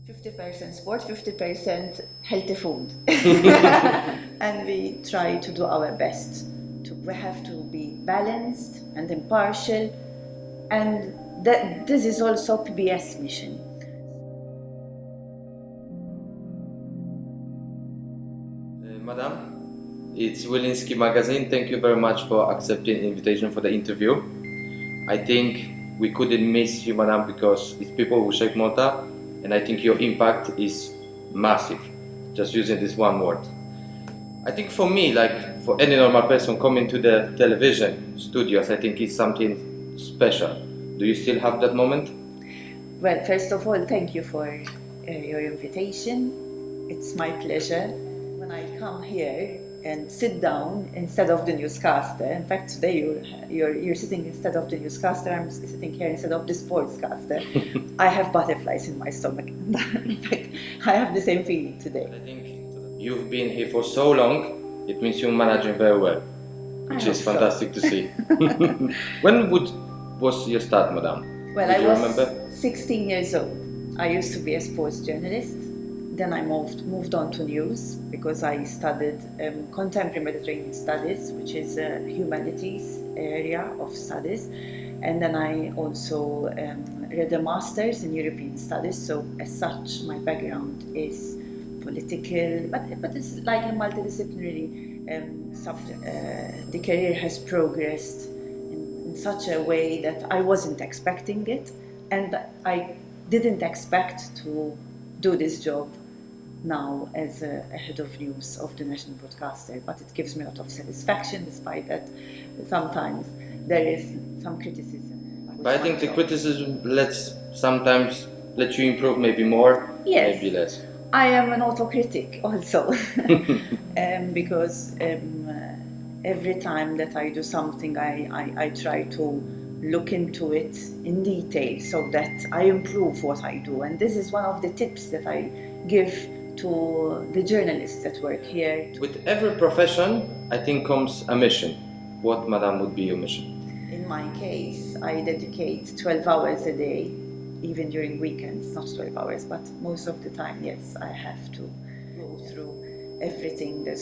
50% sport, 50% healthy food. And we try to do our best. We have to be balanced and impartial, and this is also PBS mission. Madam, it's Willinsky magazine. Thank you very much for accepting the invitation for the interview. I think we couldn't miss you, Madam, because it's people who shape Malta, and I think your impact is massive, just using this one word. I think for me, like for any normal person coming to the television studios, I think it's something special. Do you still have that moment? Well, first of all, thank you for your invitation. It's my pleasure. When I come here and sit down instead of the newscaster, in fact today you're sitting instead of the newscaster, I'm sitting here instead of the sportscaster. I have butterflies in my stomach. In fact, I have the same feeling today. I think you've been here for so long, it means you're managing very well, which is fantastic to see. When was your start, Madam? Well, I was 16 years old. I used to be a sports journalist. Then I moved on to news because I studied contemporary Mediterranean studies, which is a humanities area of studies. And then I also read a master's in European studies. So as such, my background is political, but it's like a multidisciplinary subject. The career has progressed in such a way that I wasn't expecting it, and I didn't expect to do this job now as a head of news of the national broadcaster, but it gives me a lot of satisfaction, despite that sometimes there is some criticism. But I think the criticism sometimes lets you improve, maybe more, yes. Maybe less. I am an autocritic also, because every time that I do something, I try to look into it in detail so that I improve what I do. And this is one of the tips that I give to the journalists that work here. With every profession, I think comes a mission. What, Madam, would be your mission? In my case, I dedicate 12 hours a day, even during weekends, not 12 hours, but most of the time, yes, I have to go through everything that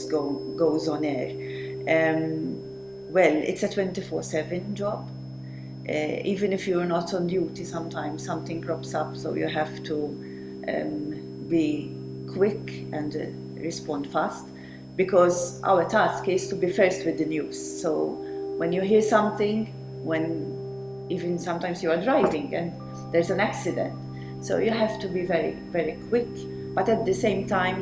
goes on air. Well, it's a 24/7 job. Even if you're not on duty, sometimes something crops up, so you have to be quick and respond fast, because our task is to be first with the news. So when you hear something, even sometimes you are driving and there's an accident, so you have to be very, very quick, but at the same time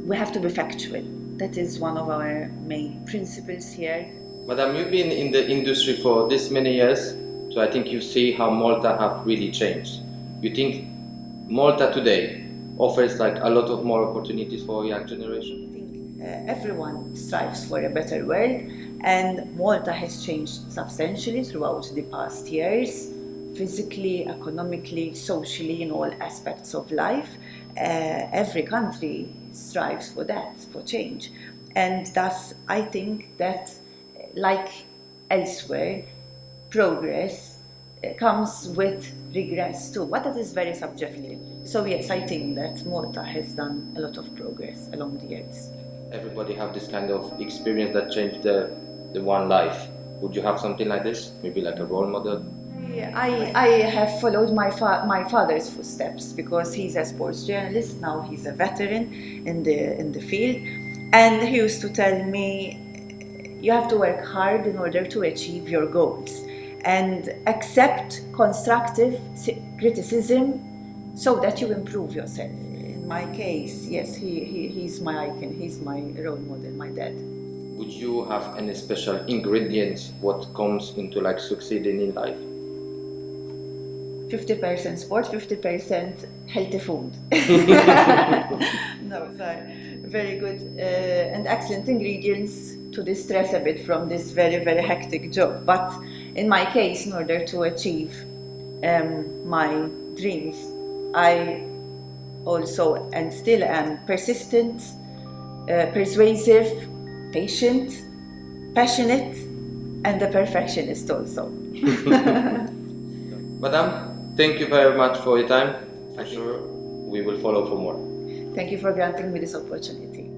we have to be factual. That is one of our main principles here. Madam, you've been in the industry for this many years, so I think you see how Malta have really changed. You think Malta today offers like a lot of more opportunities for young generation? I think everyone strives for a better world, and Malta has changed substantially throughout the past years, physically, economically, socially, in all aspects of life. Every country strives for that, for change. And thus, I think that, like elsewhere, progress comes with regress too, but that is very subjective. So yes, I think that Malta has done a lot of progress along the years. Everybody have this kind of experience that changed the one life. Would you have something like this? Maybe like a role model? I have followed my father's footsteps, because he's a sports journalist. Now he's a veteran in the field, and he used to tell me, you have to work hard in order to achieve your goals, and accept constructive criticism so that you improve yourself. In my case, yes, he's my icon, he's my role model, my dad. Would you have any special ingredients what comes into like succeeding in life? 50% sport, 50% healthy food. No, very good and excellent ingredients to distress a bit from this very, very hectic job. But in my case, in order to achieve my dreams, I also and still am persistent, persuasive, patient, passionate, and a perfectionist also. Madam, thank you very much for your time. I'm sure we will follow for more. Thank you for granting me this opportunity.